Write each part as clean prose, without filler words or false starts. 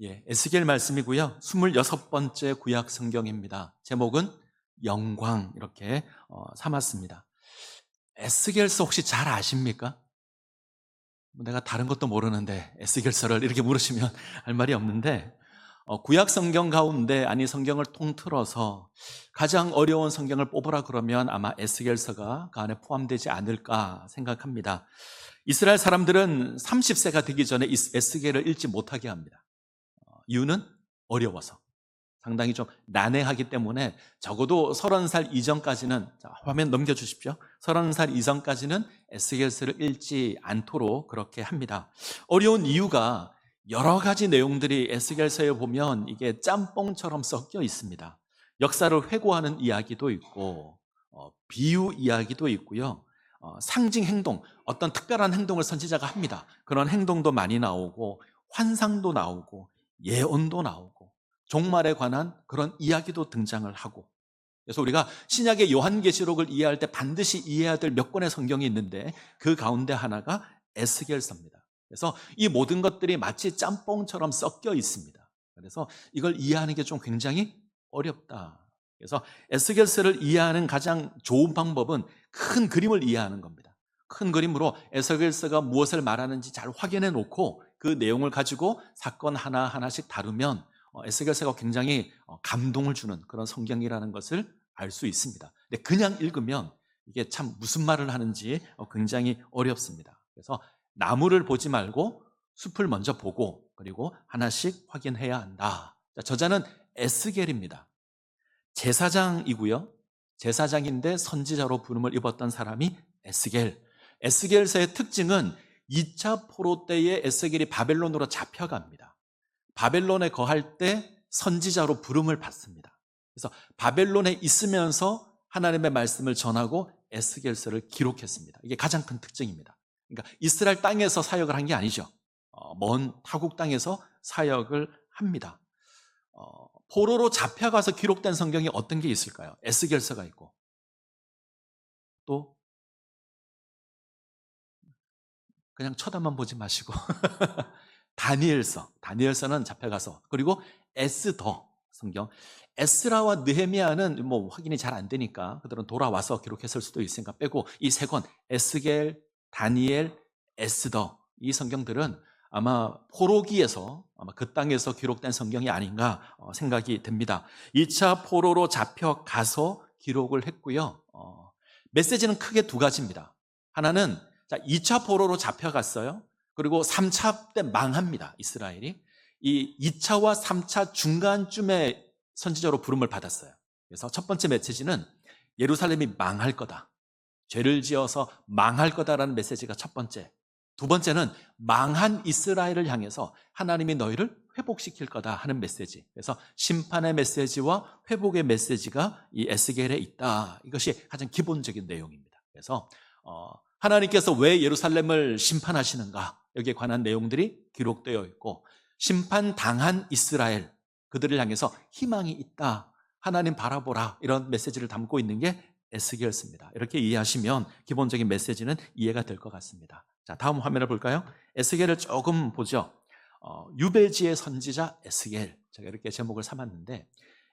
에스겔 말씀이고요. 26번째 구약 성경입니다. 제목은 영광 이렇게 삼았습니다. 에스겔서 혹시 잘 아십니까? 내가 다른 것도 모르는데 에스겔서를 이렇게 물으시면 할 말이 없는데 구약 성경 가운데 아니 성경을 통틀어서 가장 어려운 성경을 뽑으라 그러면 아마 에스겔서가 그 안에 포함되지 않을까 생각합니다. 이스라엘 사람들은 30세가 되기 전에 에스겔을 읽지 못하게 합니다. 이유는 어려워서 상당히 좀 난해하기 때문에 적어도 30살 이전까지는, 자, 화면 넘겨주십시오. 30살 이전까지는 에스겔서를 읽지 않도록 그렇게 합니다. 어려운 이유가 여러 가지 내용들이 에스겔서에 보면 이게 짬뽕처럼 섞여 있습니다. 역사를 회고하는 이야기도 있고 비유 이야기도 있고요. 상징 행동, 어떤 특별한 행동을 선지자가 합니다. 그런 행동도 많이 나오고 환상도 나오고 예언도 나오고 종말에 관한 그런 이야기도 등장을 하고, 그래서 우리가 신약의 요한계시록을 이해할 때 반드시 이해해야 될 몇 권의 성경이 있는데 그 가운데 하나가 에스겔서입니다. 그래서 이 모든 것들이 마치 짬뽕처럼 섞여 있습니다. 그래서 이걸 이해하는 게 좀 굉장히 어렵다. 그래서 에스겔서를 이해하는 가장 좋은 방법은 큰 그림을 이해하는 겁니다. 큰 그림으로 에스겔서가 무엇을 말하는지 잘 확인해 놓고 그 내용을 가지고 사건 하나하나씩 다루면 에스겔서가 굉장히 감동을 주는 그런 성경이라는 것을 알 수 있습니다. 근데 그냥 읽으면 이게 참 무슨 말을 하는지 굉장히 어렵습니다. 그래서 나무를 보지 말고 숲을 먼저 보고 그리고 하나씩 확인해야 한다. 저자는 에스겔입니다. 제사장이고요. 제사장인데 선지자로 부름을 입었던 사람이 에스겔. 에스겔서의 특징은 2차 포로 때에 에스겔이 바벨론으로 잡혀갑니다. 바벨론에 거할 때 선지자로 부름을 받습니다. 그래서 바벨론에 있으면서 하나님의 말씀을 전하고 에스겔서를 기록했습니다. 이게 가장 큰 특징입니다. 그러니까 이스라엘 땅에서 사역을 한 게 아니죠. 먼 타국 땅에서 사역을 합니다. 포로로 잡혀가서 기록된 성경이 어떤 게 있을까요? 에스겔서가 있고 또 그냥 쳐다만 보지 마시고 다니엘서는 잡혀가서, 그리고 에스더 성경, 에스라와 느헤미야는 뭐 확인이 잘 안 되니까 그들은 돌아와서 기록했을 수도 있으니까 빼고 이 세 권 에스겔, 다니엘, 에스더, 이 성경들은 아마 포로기에서 아마 그 땅에서 기록된 성경이 아닌가 생각이 됩니다. 2차 포로로 잡혀가서 기록을 했고요. 메시지는 크게 두 가지입니다. 하나는 2차 포로로 잡혀갔어요. 그리고 3차 때 망합니다, 이스라엘이. 이 2차와 3차 중간쯤에 선지자로 부름을 받았어요. 그래서 첫 번째 메시지는 예루살렘이 망할 거다, 죄를 지어서 망할 거다라는 메시지가 첫 번째. 두 번째는 망한 이스라엘을 향해서 하나님이 너희를 회복시킬 거다 하는 메시지. 그래서 심판의 메시지와 회복의 메시지가 이 에스겔에 있다. 이것이 가장 기본적인 내용입니다. 그래서 하나님께서 왜 예루살렘을 심판하시는가, 여기에 관한 내용들이 기록되어 있고, 심판당한 이스라엘, 그들을 향해서 희망이 있다, 하나님 바라보라, 이런 메시지를 담고 있는 게 에스겔서입니다. 이렇게 이해하시면 기본적인 메시지는 이해가 될 것 같습니다. 자, 다음 화면을 볼까요? 에스겔을 조금 보죠. 유배지의 선지자 에스겔, 제가 이렇게 제목을 삼았는데,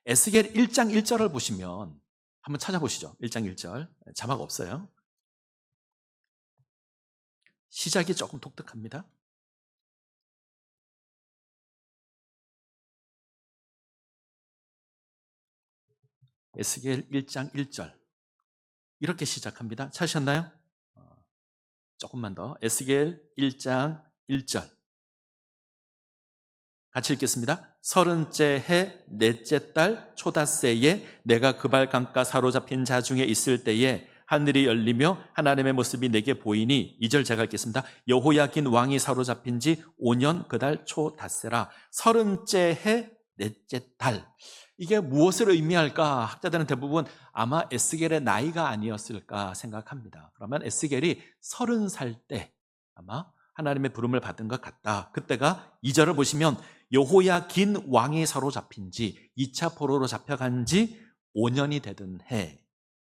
에스겔 1장 1절을 보시면 한번 찾아보시죠. 1장 1절, 자막 없어요. 시작이 조금 독특합니다. 에스겔 1장 1절 이렇게 시작합니다. 찾으셨나요? 조금만 더. 에스겔 1장 1절 같이 읽겠습니다. 30째 해 넷째 달 초닷새에 내가 그발 강가 사로잡힌 자 중에 있을 때에 하늘이 열리며 하나님의 모습이 내게 보이니, 2절 제가 읽겠습니다. 여호야긴 왕이 사로잡힌 지 5년 그달 초닷새라. 30째 해 넷째 달, 이게 무엇을 의미할까? 학자들은 대부분 아마 에스겔의 나이가 아니었을까 생각합니다. 그러면 에스겔이 30살 때 아마 하나님의 부름을 받은 것 같다. 그때가 2절을 보시면 여호야긴 왕이 사로잡힌 지, 2차 포로로 잡혀간 지 5년이 되던 해,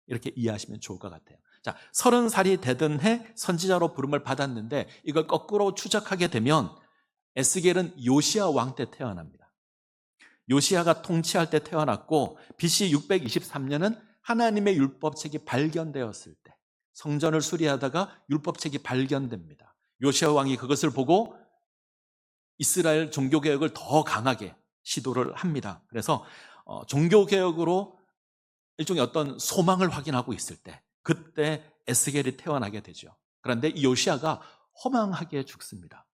이렇게 이해하시면 좋을 것 같아요. 자, 30살이 되던 해 선지자로 부름을 받았는데, 이걸 거꾸로 추적하게 되면 에스겔은 요시야 왕 때 태어납니다. 요시야가 통치할 때 태어났고 BC 623년은 하나님의 율법책이 발견되었을 때 성전을 수리하다가 율법책이 발견됩니다. 요시야 왕이 그것을 보고 이스라엘 종교개혁을 더 강하게 시도를 합니다. 그래서 종교개혁으로 일종의 어떤 소망을 확인하고 있을 때 그때 에스겔이 태어나게 되죠. 그런데 이 요시야가 허망하게 죽습니다.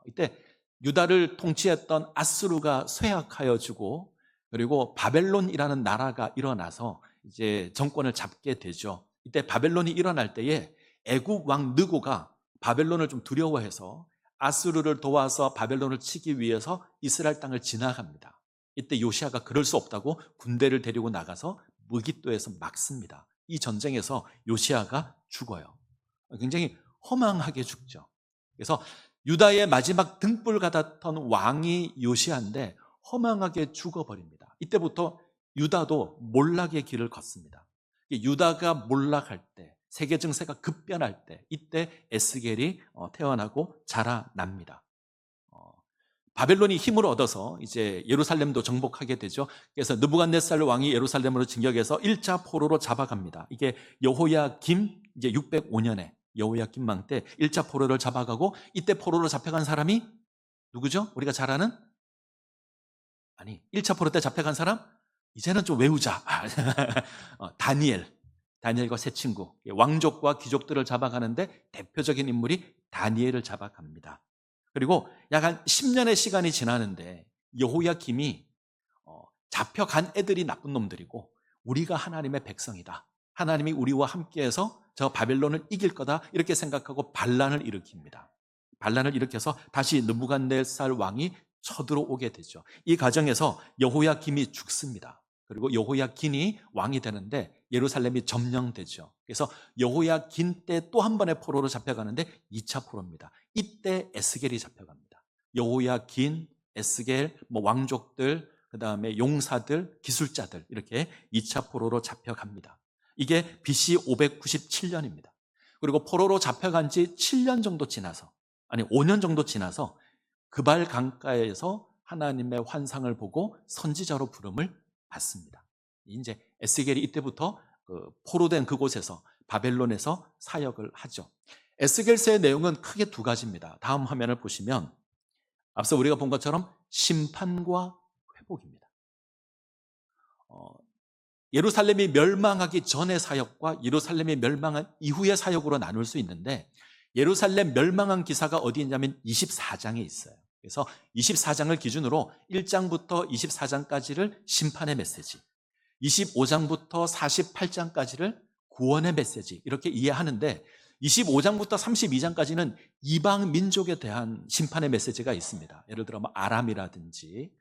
이때 유다를 통치했던 아수르가 쇠약하여 지고 그리고 바벨론이라는 나라가 일어나서 이제 정권을 잡게 되죠. 이때 바벨론이 일어날 때에 애굽 왕 느고가 바벨론을 좀 두려워해서 아수르를 도와서 바벨론을 치기 위해서 이스라엘 땅을 지나갑니다. 이때 요시야가 그럴 수 없다고 군대를 데리고 나가서 무깃도에서 막습니다. 이 전쟁에서 요시야가 죽어요. 굉장히 허망하게 죽죠. 그래서 유다의 마지막 등불 같았던 왕이 요시야인데 허망하게 죽어버립니다. 이때부터 유다도 몰락의 길을 걷습니다. 유다가 몰락할 때, 세계 증세가 급변할 때 이때 에스겔이 태어나고 자라납니다. 바벨론이 힘을 얻어서 이제 예루살렘도 정복하게 되죠. 그래서 느부갓네살 왕이 예루살렘으로 진격해서 1차 포로로 잡아갑니다. 이게 여호야김 이제 605년에 여호야김 왕 때 1차 포로를 잡아가고 이때 포로로 잡혀간 사람이 누구죠? 우리가 잘 아는? 1차 포로 때 잡혀간 사람? 이제는 좀 외우자. 다니엘과 세 친구, 왕족과 귀족들을 잡아가는데 대표적인 인물이 다니엘을 잡아갑니다. 그리고 약 한 10년의 시간이 지나는데 여호야김이 잡혀간 애들이 나쁜 놈들이고 우리가 하나님의 백성이다. 하나님이 우리와 함께해서 저 바벨론을 이길 거다 이렇게 생각하고 반란을 일으킵니다. 반란을 일으켜서 다시 느부갓네살 왕이 쳐들어오게 되죠. 이 과정에서 여호야김이 죽습니다. 그리고 여호야긴이 왕이 되는데 예루살렘이 점령되죠. 그래서 여호야긴 때 또 한 번의 포로로 잡혀가는데 2차 포로입니다. 이때 에스겔이 잡혀갑니다. 여호야긴, 에스겔, 왕족들, 그다음에 용사들, 기술자들 이렇게 2차 포로로 잡혀갑니다. 이게 BC 597년입니다. 그리고 포로로 잡혀간 지 7년 정도 지나서 5년 정도 지나서 그발 강가에서 하나님의 환상을 보고 선지자로 부름을 받습니다. 이제 에스겔이 이때부터 포로된 그곳에서 바벨론에서 사역을 하죠. 에스겔서의 내용은 크게 두 가지입니다. 다음 화면을 보시면 앞서 우리가 본 것처럼 심판과 회복입니다. 예루살렘이 멸망하기 전의 사역과 예루살렘이 멸망한 이후의 사역으로 나눌 수 있는데 예루살렘 멸망한 기사가 어디 있냐면 24장에 있어요. 그래서 24장을 기준으로 1장부터 24장까지를 심판의 메시지, 25장부터 48장까지를 구원의 메시지 이렇게 이해하는데 25장부터 32장까지는 이방 민족에 대한 심판의 메시지가 있습니다. 예를 들어 아람이라든지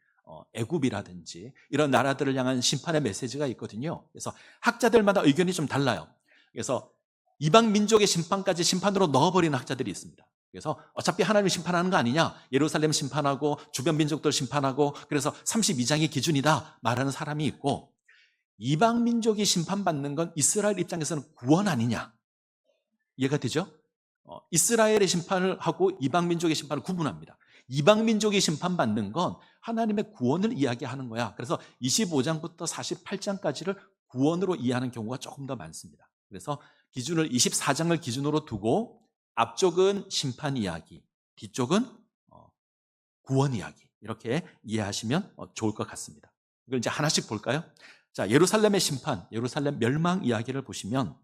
애굽이라든지 이런 나라들을 향한 심판의 메시지가 있거든요. 그래서 학자들마다 의견이 좀 달라요. 그래서 이방 민족의 심판까지 심판으로 넣어버리는 학자들이 있습니다. 그래서 어차피 하나님이 심판하는 거 아니냐, 예루살렘 심판하고 주변 민족들 심판하고 그래서 32장이 기준이다 말하는 사람이 있고, 이방 민족이 심판받는 건 이스라엘 입장에서는 구원 아니냐, 이해가 되죠? 이스라엘의 심판을 하고 이방 민족의 심판을 구분합니다. 이방 민족이 심판받는 건 하나님의 구원을 이야기하는 거야. 그래서 25장부터 48장까지를 구원으로 이해하는 경우가 조금 더 많습니다. 그래서 기준을 24장을 기준으로 두고 앞쪽은 심판 이야기, 뒤쪽은 구원 이야기 이렇게 이해하시면 좋을 것 같습니다. 이걸 이제 하나씩 볼까요? 자, 예루살렘의 심판, 예루살렘 멸망 이야기를 보시면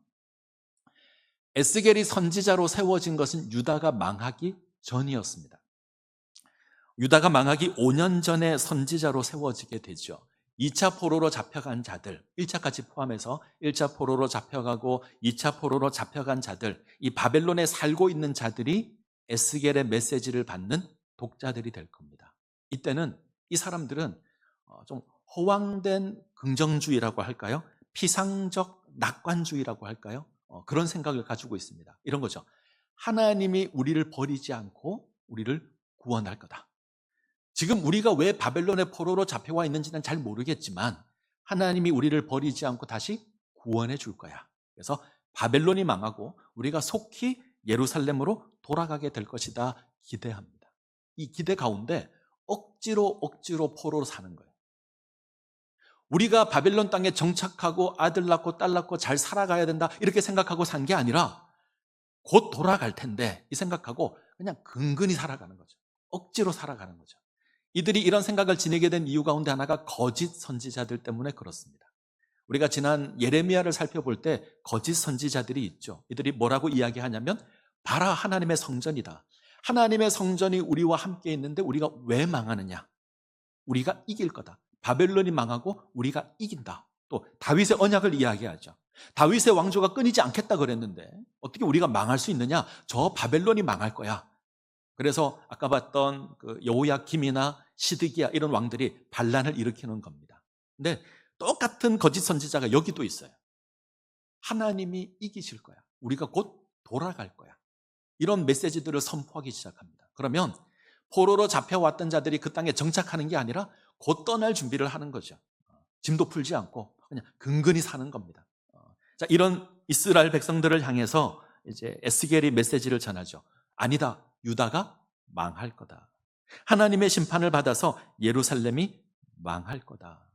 에스겔이 선지자로 세워진 것은 유다가 망하기 전이었습니다. 유다가 망하기 5년 전에 선지자로 세워지게 되죠. 2차 포로로 잡혀간 자들, 1차까지 포함해서 1차 포로로 잡혀가고 2차 포로로 잡혀간 자들, 이 바벨론에 살고 있는 자들이 에스겔의 메시지를 받는 독자들이 될 겁니다. 이때는 이 사람들은 좀 허황된 긍정주의라고 할까요? 피상적 낙관주의라고 할까요? 그런 생각을 가지고 있습니다. 이런 거죠. 하나님이 우리를 버리지 않고 우리를 구원할 거다. 지금 우리가 왜 바벨론의 포로로 잡혀와 있는지는 잘 모르겠지만 하나님이 우리를 버리지 않고 다시 구원해 줄 거야. 그래서 바벨론이 망하고 우리가 속히 예루살렘으로 돌아가게 될 것이다 기대합니다. 이 기대 가운데 억지로 포로로 사는 거예요. 우리가 바벨론 땅에 정착하고 아들 낳고 딸 낳고 잘 살아가야 된다 이렇게 생각하고 산 게 아니라 곧 돌아갈 텐데 이 생각하고 그냥 근근히 살아가는 거죠. 억지로 살아가는 거죠. 이들이 이런 생각을 지니게 된 이유 가운데 하나가 거짓 선지자들 때문에 그렇습니다. 우리가 지난 예레미야를 살펴볼 때 거짓 선지자들이 있죠. 이들이 뭐라고 이야기하냐면 봐라 하나님의 성전이다. 하나님의 성전이 우리와 함께 있는데 우리가 왜 망하느냐? 우리가 이길 거다. 바벨론이 망하고 우리가 이긴다. 또 다윗의 언약을 이야기하죠. 다윗의 왕조가 끊이지 않겠다 그랬는데 어떻게 우리가 망할 수 있느냐? 저 바벨론이 망할 거야. 그래서 아까 봤던 그 여호야김이나 시드기야 이런 왕들이 반란을 일으키는 겁니다. 근데 똑같은 거짓 선지자가 여기도 있어요. 하나님이 이기실 거야. 우리가 곧 돌아갈 거야. 이런 메시지들을 선포하기 시작합니다. 그러면 포로로 잡혀왔던 자들이 그 땅에 정착하는 게 아니라 곧 떠날 준비를 하는 거죠. 짐도 풀지 않고 그냥 근근히 사는 겁니다. 자, 이런 이스라엘 백성들을 향해서 이제 에스겔이 메시지를 전하죠. 아니다. 유다가 망할 거다. 하나님의 심판을 받아서 예루살렘이 망할 거다.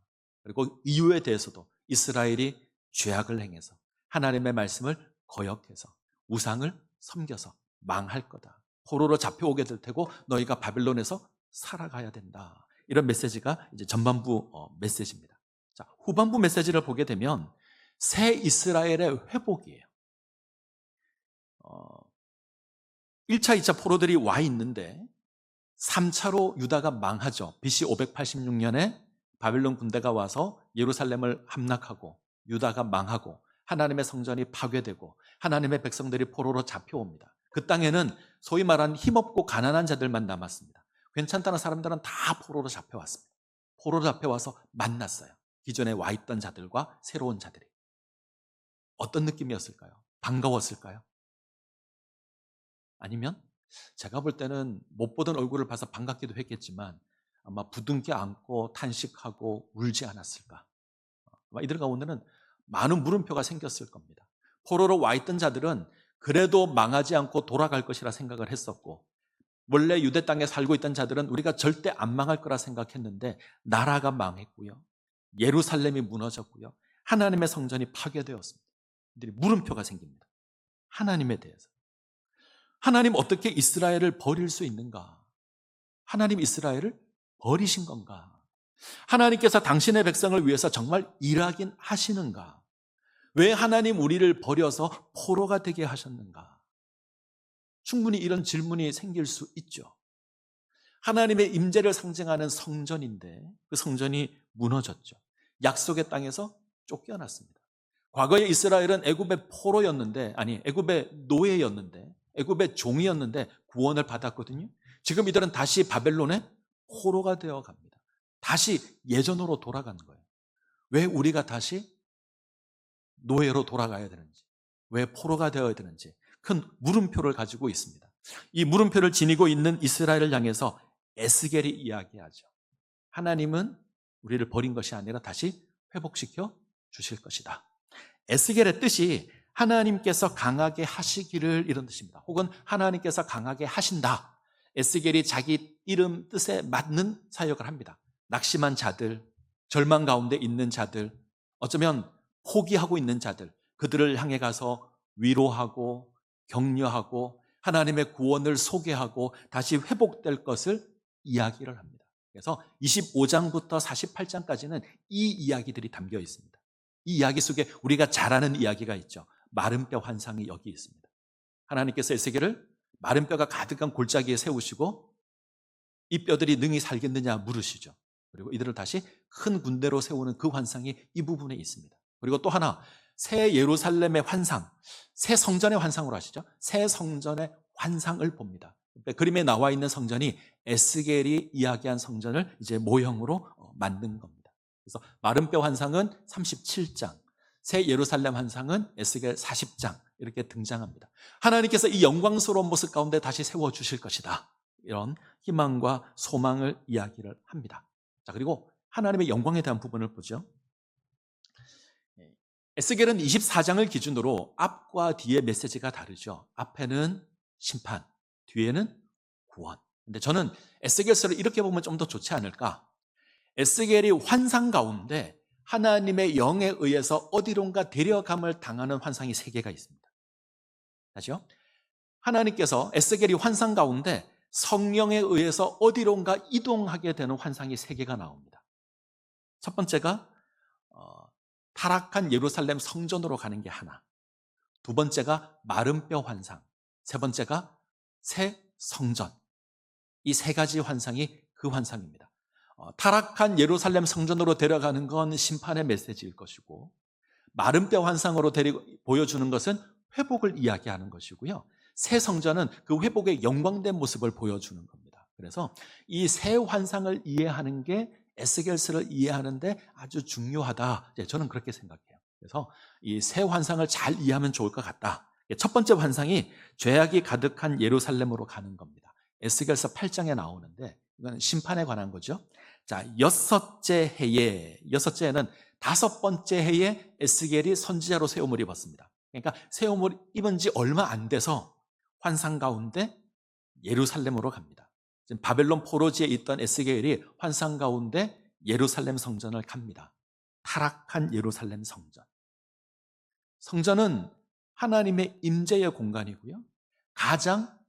그리고 이유에 대해서도 이스라엘이 죄악을 행해서 하나님의 말씀을 거역해서 우상을 섬겨서 망할 거다. 포로로 잡혀오게 될 테고 너희가 바벨론에서 살아가야 된다. 이런 메시지가 이제 전반부 메시지입니다. 자, 후반부 메시지를 보게 되면 새 이스라엘의 회복이에요. 1차, 2차 포로들이 와 있는데 3차로 유다가 망하죠. BC 586년에 바벨론 군대가 와서 예루살렘을 함락하고 유다가 망하고 하나님의 성전이 파괴되고 하나님의 백성들이 포로로 잡혀옵니다. 그 땅에는 소위 말하는 힘없고 가난한 자들만 남았습니다. 괜찮다는 사람들은 다 포로로 잡혀왔습니다. 포로로 잡혀와서 만났어요. 기존에 와 있던 자들과 새로운 자들이. 어떤 느낌이었을까요? 반가웠을까요? 아니면 제가 볼 때는 못 보던 얼굴을 봐서 반갑기도 했겠지만 아마 부둥켜 안고 탄식하고 울지 않았을까. 아마 이들 가운데는 많은 물음표가 생겼을 겁니다. 포로로 와 있던 자들은 그래도 망하지 않고 돌아갈 것이라 생각을 했었고 원래 유대 땅에 살고 있던 자들은 우리가 절대 안 망할 거라 생각했는데 나라가 망했고요. 예루살렘이 무너졌고요. 하나님의 성전이 파괴되었습니다. 이들이 물음표가 생깁니다. 하나님에 대해서. 하나님 어떻게 이스라엘을 버릴 수 있는가? 하나님 이스라엘을 버리신 건가? 하나님께서 당신의 백성을 위해서 정말 일하긴 하시는가? 왜 하나님 우리를 버려서 포로가 되게 하셨는가? 충분히 이런 질문이 생길 수 있죠. 하나님의 임재를 상징하는 성전인데 그 성전이 무너졌죠. 약속의 땅에서 쫓겨났습니다. 과거에 이스라엘은 애굽의 포로였는데 애굽의 노예였는데 애굽의 종이었는데 구원을 받았거든요. 지금 이들은 다시 바벨론의 포로가 되어 갑니다. 다시 예전으로 돌아가는 거예요. 왜 우리가 다시 노예로 돌아가야 되는지, 왜 포로가 되어야 되는지 큰 물음표를 가지고 있습니다. 이 물음표를 지니고 있는 이스라엘을 향해서 에스겔이 이야기하죠. 하나님은 우리를 버린 것이 아니라 다시 회복시켜 주실 것이다. 에스겔의 뜻이 하나님께서 강하게 하시기를 이런 뜻입니다. 혹은 하나님께서 강하게 하신다. 에스겔이 자기 이름 뜻에 맞는 사역을 합니다. 낙심한 자들, 절망 가운데 있는 자들, 어쩌면 포기하고 있는 자들, 그들을 향해 가서 위로하고 격려하고 하나님의 구원을 소개하고 다시 회복될 것을 이야기를 합니다. 그래서 25장부터 48장까지는 이 이야기들이 담겨 있습니다. 이 이야기 속에 우리가 잘 아는 이야기가 있죠. 마른 뼈 환상이 여기 있습니다. 하나님께서 에스겔을 마른 뼈가 가득한 골짜기에 세우시고 이 뼈들이 능히 살겠느냐 물으시죠. 그리고 이들을 다시 큰 군대로 세우는 그 환상이 이 부분에 있습니다. 그리고 또 하나, 새 예루살렘의 환상, 새 성전의 환상으로 하시죠. 새 성전의 환상을 봅니다. 그림에 나와 있는 성전이 에스겔이 이야기한 성전을 이제 모형으로 만든 겁니다. 그래서 마른 뼈 환상은 37장, 새 예루살렘 환상은 에스겔 40장 이렇게 등장합니다. 하나님께서 이 영광스러운 모습 가운데 다시 세워주실 것이다. 이런 희망과 소망을 이야기를 합니다. 자, 그리고 하나님의 영광에 대한 부분을 보죠. 에스겔은 24장을 기준으로 앞과 뒤의 메시지가 다르죠. 앞에는 심판, 뒤에는 구원. 근데 저는 에스겔서를 이렇게 보면 좀 더 좋지 않을까? 에스겔이 환상 가운데 하나님의 영에 의해서 어디론가 데려감을 당하는 환상이 세 개가 있습니다. 다시요. 하나님께서 에스겔이 환상 가운데 성령에 의해서 어디론가 이동하게 되는 환상이 세 개가 나옵니다. 첫 번째가 타락한 예루살렘 성전으로 가는 게 하나, 두 번째가 마른 뼈 환상, 세 번째가 새 성전. 이 세 가지 환상이 그 환상입니다. 타락한 예루살렘 성전으로 데려가는 건 심판의 메시지일 것이고, 마른 뼈 환상으로 보여주는 것은 회복을 이야기하는 것이고요. 새 성전은 그 회복의 영광된 모습을 보여주는 겁니다. 그래서 이 새 환상을 이해하는 게 에스겔서를 이해하는데 아주 중요하다. 저는 그렇게 생각해요. 그래서 이 새 환상을 잘 이해하면 좋을 것 같다. 첫 번째 환상이 죄악이 가득한 예루살렘으로 가는 겁니다. 에스겔서 8장에 나오는데 이건 심판에 관한 거죠. 자, 여섯째 해에는 다섯 번째 해에 에스겔이 선지자로 새 옷을 입었습니다. 그러니까 새 옷을 입은 지 얼마 안 돼서 환상 가운데 예루살렘으로 갑니다. 지금 바벨론 포로지에 있던 에스겔이 환상 가운데 예루살렘 성전을 갑니다. 타락한 예루살렘 성전. 성전은 하나님의 임재의 공간이고요. 가장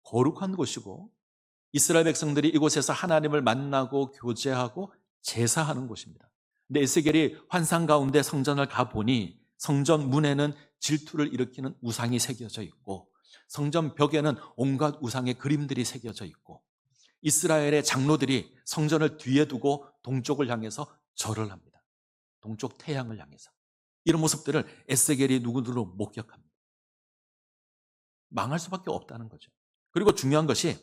거룩한 곳이고 이스라엘 백성들이 이곳에서 하나님을 만나고 교제하고 제사하는 곳입니다. 근데 에스겔이 환상 가운데 성전을 가보니 성전 문에는 질투를 일으키는 우상이 새겨져 있고 성전 벽에는 온갖 우상의 그림들이 새겨져 있고 이스라엘의 장로들이 성전을 뒤에 두고 동쪽을 향해서 절을 합니다. 동쪽 태양을 향해서. 이런 모습들을 에스겔이 누구들로 목격합니다. 망할 수밖에 없다는 거죠. 그리고 중요한 것이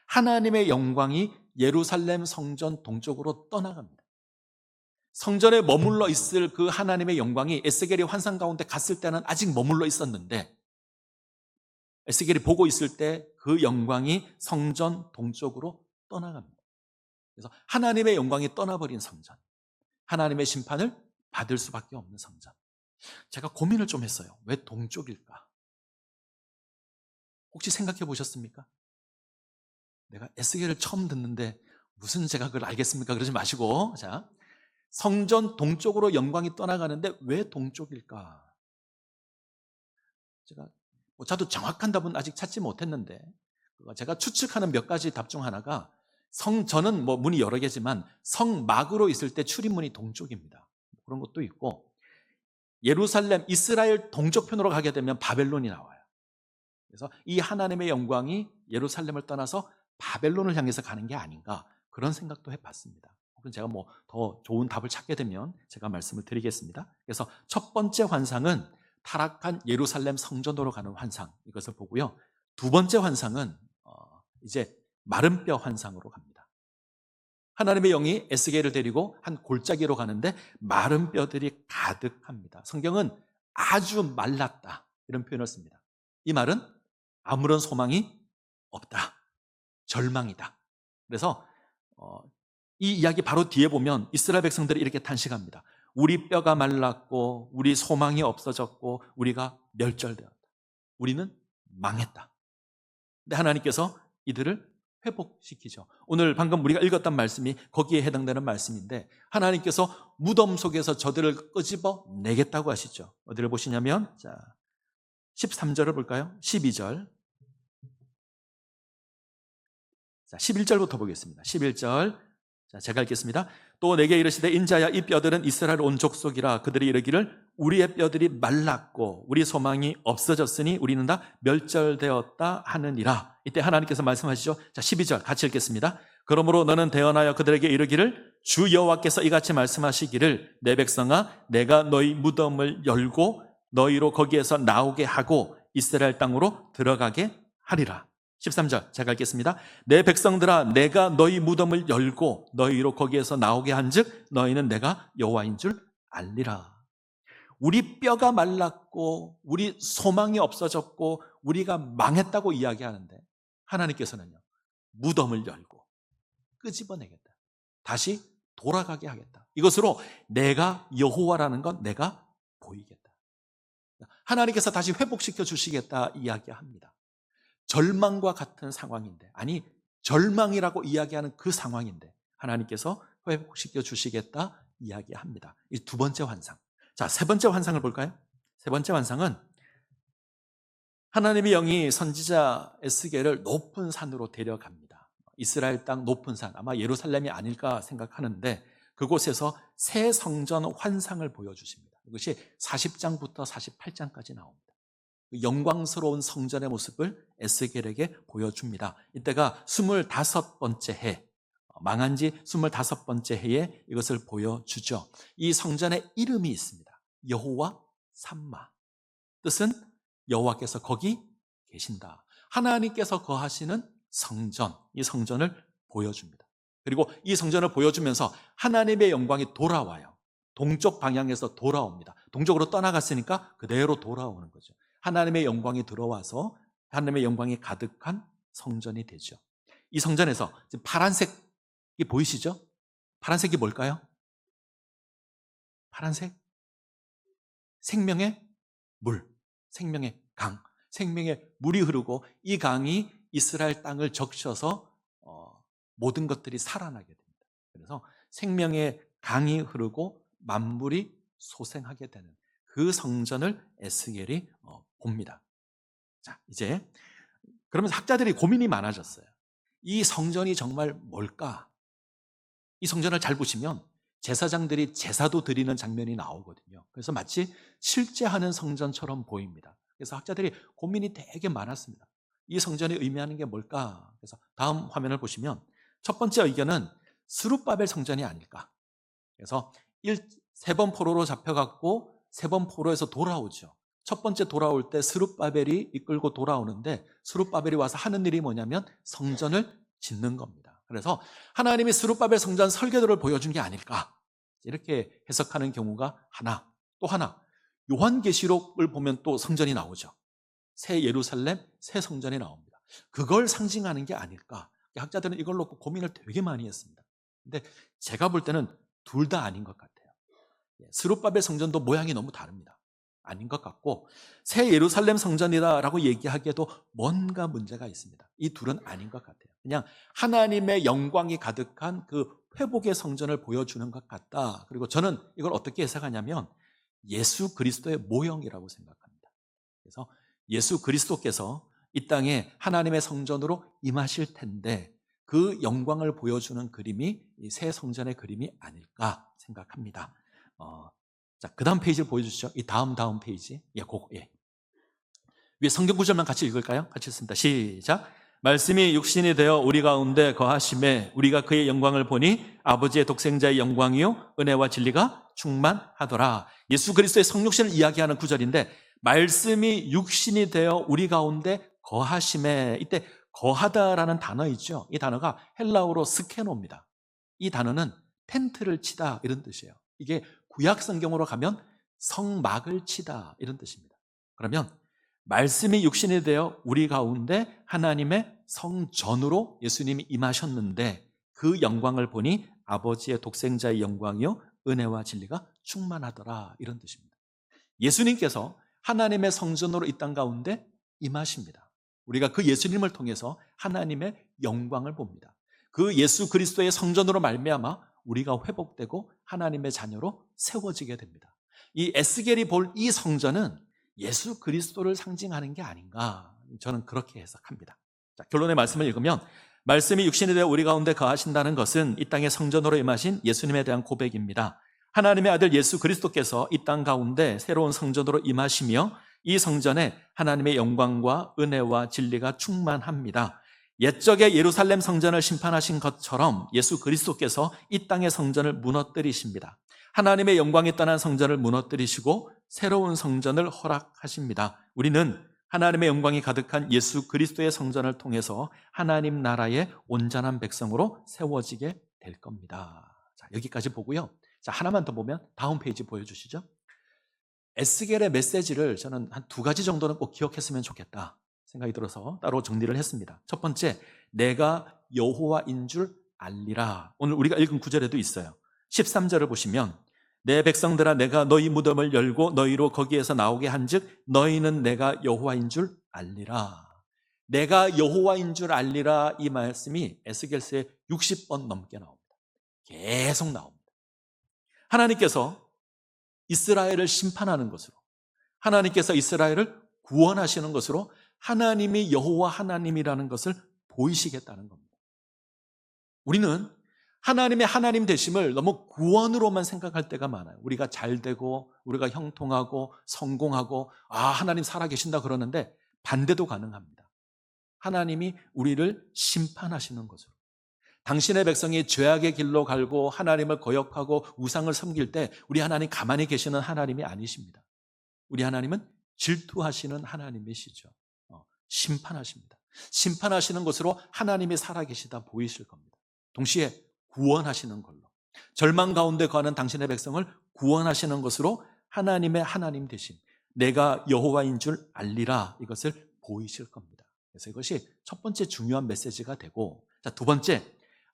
하나님의 영광이 예루살렘 성전 동쪽으로 떠나갑니다. 성전에 머물러 있을 그 하나님의 영광이 에스겔이 환상 가운데 갔을 때는 아직 머물러 있었는데 에스겔이 보고 있을 때 그 영광이 성전 동쪽으로 떠나갑니다. 그래서 하나님의 영광이 떠나버린 성전, 하나님의 심판을 받을 수밖에 없는 성전. 제가 고민을 좀 했어요. 왜 동쪽일까? 혹시 생각해 보셨습니까? 내가 에스겔을 처음 듣는데 무슨 제가 그걸 알겠습니까? 그러지 마시고, 자, 성전 동쪽으로 영광이 떠나가는데 왜 동쪽일까? 제가 저도 정확한 답은 아직 찾지 못했는데 제가 추측하는 몇 가지 답 중 하나가 저는 문이 여러 개지만 성막으로 있을 때 출입문이 동쪽입니다. 그런 것도 있고 예루살렘, 이스라엘 동쪽편으로 가게 되면 바벨론이 나와요. 그래서 이 하나님의 영광이 예루살렘을 떠나서 바벨론을 향해서 가는 게 아닌가 그런 생각도 해봤습니다. 혹은 제가 더 좋은 답을 찾게 되면 제가 말씀을 드리겠습니다. 그래서 첫 번째 환상은 타락한 예루살렘 성전으로 가는 환상, 이것을 보고요. 두 번째 환상은 이제 마른 뼈 환상으로 갑니다. 하나님의 영이 에스겔을 데리고 한 골짜기로 가는데 마른 뼈들이 가득합니다. 성경은 아주 말랐다 이런 표현을 씁니다. 이 말은 아무런 소망이 없다, 절망이다. 그래서 이 이야기 바로 뒤에 보면 이스라엘 백성들이 이렇게 탄식합니다. 우리 뼈가 말랐고 우리 소망이 없어졌고 우리가 멸절되었다. 우리는 망했다. 근데 하나님께서 이들을 회복시키죠. 오늘 방금 우리가 읽었던 말씀이 거기에 해당되는 말씀인데 하나님께서 무덤 속에서 저들을 끄집어 내겠다고 하시죠. 어디를 보시냐면 13절을 볼까요? 12절. 자, 11절부터 보겠습니다. 11절. 자, 제가 읽겠습니다. 또 내게 이르시되 인자야 이 뼈들은 이스라엘 온 족속이라 그들이 이르기를 우리의 뼈들이 말랐고 우리 소망이 없어졌으니 우리는 다 멸절되었다 하느니라. 이때 하나님께서 말씀하시죠. 자, 12절 같이 읽겠습니다. 그러므로 너는 대언하여 그들에게 이르기를 주 여호와께서 이같이 말씀하시기를 내 백성아 내가 너희 무덤을 열고 너희로 거기에서 나오게 하고 이스라엘 땅으로 들어가게 하리라. 13절 제가 읽겠습니다. 내 백성들아 내가 너희 무덤을 열고 너희로 거기에서 나오게 한즉 너희는 내가 여호와인 줄 알리라. 우리 뼈가 말랐고 우리 소망이 없어졌고 우리가 망했다고 이야기하는데 하나님께서는요 무덤을 열고 끄집어내겠다. 다시 돌아가게 하겠다. 이것으로 내가 여호와라는 건 내가 보이겠다. 하나님께서 다시 회복시켜 주시겠다 이야기합니다. 절망과 같은 상황인데, 아니 절망이라고 이야기하는 그 상황인데 하나님께서 회복시켜 주시겠다 이야기합니다. 이 두 번째 환상. 자, 세 번째 환상을 볼까요? 세 번째 환상은 하나님의 영이 선지자 에스겔을 높은 산으로 데려갑니다. 이스라엘 땅 높은 산, 아마 예루살렘이 아닐까 생각하는데 그곳에서 새 성전 환상을 보여주십니다. 이것이 40장부터 48장까지 나옵니다. 영광스러운 성전의 모습을 에스겔에게 보여줍니다. 이때가 25번째 해, 망한 지 25번째 해에 이것을 보여주죠. 이 성전의 이름이 있습니다. 여호와 삼마. 뜻은 여호와께서 거기 계신다. 하나님께서 거하시는 성전, 이 성전을 보여줍니다. 그리고 이 성전을 보여주면서 하나님의 영광이 돌아와요. 동쪽 방향에서 돌아옵니다. 동쪽으로 떠나갔으니까 그대로 돌아오는 거죠. 하나님의 영광이 들어와서 하나님의 영광이 가득한 성전이 되죠. 이 성전에서 지금 파란색이 보이시죠? 파란색이 뭘까요? 파란색? 생명의 물, 생명의 강, 생명의 물이 흐르고 이 강이 이스라엘 땅을 적셔서 모든 것들이 살아나게 됩니다. 그래서 생명의 강이 흐르고 만물이 소생하게 되는 그 성전을 에스겔이 봅니다. 자, 이제 그러면서 학자들이 고민이 많아졌어요. 이 성전이 정말 뭘까? 이 성전을 잘 보시면 제사장들이 제사도 드리는 장면이 나오거든요. 그래서 마치 실제 하는 성전처럼 보입니다. 그래서 학자들이 고민이 되게 많았습니다. 이 성전이 의미하는 게 뭘까? 그래서 다음 화면을 보시면 첫 번째 의견은 스룹바벨 성전이 아닐까? 그래서 세 번 포로로 잡혀갔고 세 번 포로에서 돌아오죠. 첫 번째 돌아올 때 스룹바벨이 이끌고 돌아오는데 스룹바벨이 와서 하는 일이 뭐냐면 성전을 짓는 겁니다. 그래서 하나님이 스룹바벨 성전 설계도를 보여준 게 아닐까 이렇게 해석하는 경우가 하나. 또 하나, 요한계시록을 보면 또 성전이 나오죠. 새 예루살렘, 새 성전이 나옵니다. 그걸 상징하는 게 아닐까. 학자들은 이걸 놓고 고민을 되게 많이 했습니다. 근데 제가 볼 때는 둘 다 아닌 것 같아요. 스룹바벨 성전도 모양이 너무 다릅니다. 아닌 것 같고 새 예루살렘 성전이다라고 얘기하기에도 뭔가 문제가 있습니다. 이 둘은 아닌 것 같아요. 그냥 하나님의 영광이 가득한 그 회복의 성전을 보여주는 것 같다. 그리고 저는 이걸 어떻게 해석하냐면 예수 그리스도의 모형이라고 생각합니다. 그래서 예수 그리스도께서 이 땅에 하나님의 성전으로 임하실 텐데 그 영광을 보여주는 그림이 이 새 성전의 그림이 아닐까 생각합니다. 자, 그 다음 페이지를 보여주시죠. 이 다음 페이지. 위에 성경 구절만 같이 읽을까요? 같이 읽습니다. 시작. 말씀이 육신이 되어 우리 가운데 거하심에 우리가 그의 영광을 보니 아버지의 독생자의 영광이요 은혜와 진리가 충만하더라. 예수 그리스도의 성육신을 이야기하는 구절인데 말씀이 육신이 되어 우리 가운데 거하심에, 이때 거하다라는 단어 있죠. 이 단어가 헬라어로 스케노입니다. 이 단어는 텐트를 치다 이런 뜻이에요. 이게 구약 성경으로 가면 성막을 치다 이런 뜻입니다. 그러면 말씀이 육신이 되어 우리 가운데 하나님의 성전으로 예수님이 임하셨는데 그 영광을 보니 아버지의 독생자의 영광이요 은혜와 진리가 충만하더라 이런 뜻입니다. 예수님께서 하나님의 성전으로 이 땅 가운데 임하십니다. 우리가 그 예수님을 통해서 하나님의 영광을 봅니다. 그 예수 그리스도의 성전으로 말미암아 우리가 회복되고 하나님의 자녀로 세워지게 됩니다. 이 에스겔이 볼 이 성전은 예수 그리스도를 상징하는 게 아닌가, 저는 그렇게 해석합니다. 자, 결론의 말씀을 읽으면 말씀이 육신이 되어 우리 가운데 거하신다는 것은 이 땅의 성전으로 임하신 예수님에 대한 고백입니다. 하나님의 아들 예수 그리스도께서 이 땅 가운데 새로운 성전으로 임하시며 이 성전에 하나님의 영광과 은혜와 진리가 충만합니다. 옛적의 예루살렘 성전을 심판하신 것처럼 예수 그리스도께서 이 땅의 성전을 무너뜨리십니다. 하나님의 영광이 떠난 성전을 무너뜨리시고 새로운 성전을 허락하십니다. 우리는 하나님의 영광이 가득한 예수 그리스도의 성전을 통해서 하나님 나라의 온전한 백성으로 세워지게 될 겁니다. 자, 여기까지 보고요. 자, 하나만 더 보면 다음 페이지 보여주시죠. 에스겔의 메시지를 저는 한 두 가지 정도는 꼭 기억했으면 좋겠다 생각이 들어서 따로 정리를 했습니다. 첫 번째, 내가 여호와인 줄 알리라. 오늘 우리가 읽은 구절에도 있어요. 13절을 보시면 내 백성들아 내가 너희 무덤을 열고 너희로 거기에서 나오게 한즉 너희는 내가 여호와인 줄 알리라. 내가 여호와인 줄 알리라, 이 말씀이 에스겔서에 60번 넘게 나옵니다. 계속 나옵니다. 하나님께서 이스라엘을 심판하는 것으로, 하나님께서 이스라엘을 구원하시는 것으로 하나님이 여호와 하나님이라는 것을 보이시겠다는 겁니다. 우리는 하나님의 하나님 되심을 너무 구원으로만 생각할 때가 많아요. 우리가 잘되고 우리가 형통하고 성공하고 하나님 살아계신다 그러는데 반대도 가능합니다. 하나님이 우리를 심판하시는 것으로, 당신의 백성이 죄악의 길로 갈고 하나님을 거역하고 우상을 섬길 때 우리 하나님 가만히 계시는 하나님이 아니십니다. 우리 하나님은 질투하시는 하나님이시죠. 심판하십니다. 심판하시는 것으로 하나님이 살아계시다 보이실 겁니다. 동시에 구원하시는 걸로, 절망 가운데 거하는 당신의 백성을 구원하시는 것으로 하나님의 하나님 되심, 내가 여호와인 줄 알리라, 이것을 보이실 겁니다. 그래서 이것이 첫 번째 중요한 메시지가 되고, 두 번째,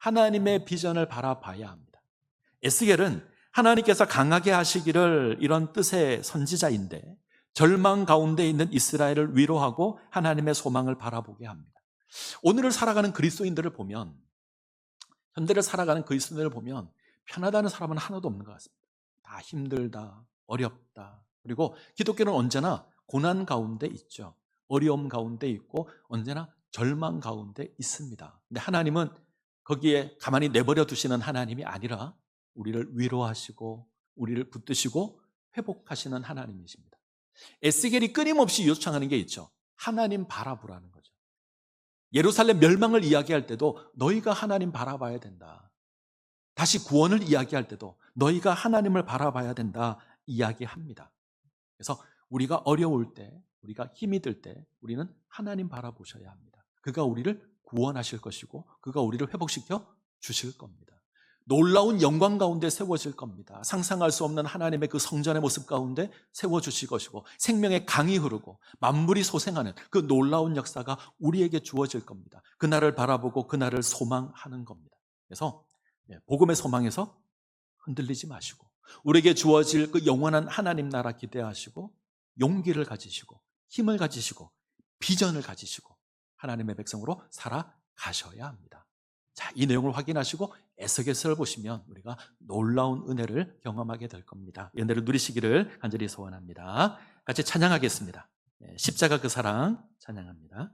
하나님의 비전을 바라봐야 합니다. 에스겔은 하나님께서 강하게 하시기를 이런 뜻의 선지자인데 절망 가운데 있는 이스라엘을 위로하고 하나님의 소망을 바라보게 합니다. 오늘을 살아가는 그리스도인들을 보면, 현대를 살아가는 그리스도인들을 보면 편하다는 사람은 하나도 없는 것 같습니다. 다 힘들다, 어렵다. 그리고 기독교는 언제나 고난 가운데 있죠. 어려움 가운데 있고 언제나 절망 가운데 있습니다. 근데 하나님은 거기에 가만히 내버려 두시는 하나님이 아니라 우리를 위로하시고 우리를 붙드시고 회복하시는 하나님이십니다. 에스겔이 끊임없이 요청하는 게 있죠. 하나님 바라보라는 거죠. 예루살렘 멸망을 이야기할 때도 너희가 하나님 바라봐야 된다. 다시 구원을 이야기할 때도 너희가 하나님을 바라봐야 된다 이야기합니다. 그래서 우리가 어려울 때, 우리가 힘이 들 때 우리는 하나님 바라보셔야 합니다. 그가 우리를 구원하실 것이고 그가 우리를 회복시켜 주실 겁니다. 놀라운 영광 가운데 세워질 겁니다. 상상할 수 없는 하나님의 그 성전의 모습 가운데 세워주실 것이고 생명의 강이 흐르고 만물이 소생하는 그 놀라운 역사가 우리에게 주어질 겁니다. 그날을 바라보고 그날을 소망하는 겁니다. 그래서 복음의 소망에서 흔들리지 마시고 우리에게 주어질 그 영원한 하나님 나라 기대하시고 용기를 가지시고 힘을 가지시고 비전을 가지시고 하나님의 백성으로 살아가셔야 합니다. 자, 이 내용을 확인하시고 에스겔서를 보시면 우리가 놀라운 은혜를 경험하게 될 겁니다. 이 은혜를 누리시기를 간절히 소원합니다. 같이 찬양하겠습니다. 십자가 그 사랑 찬양합니다.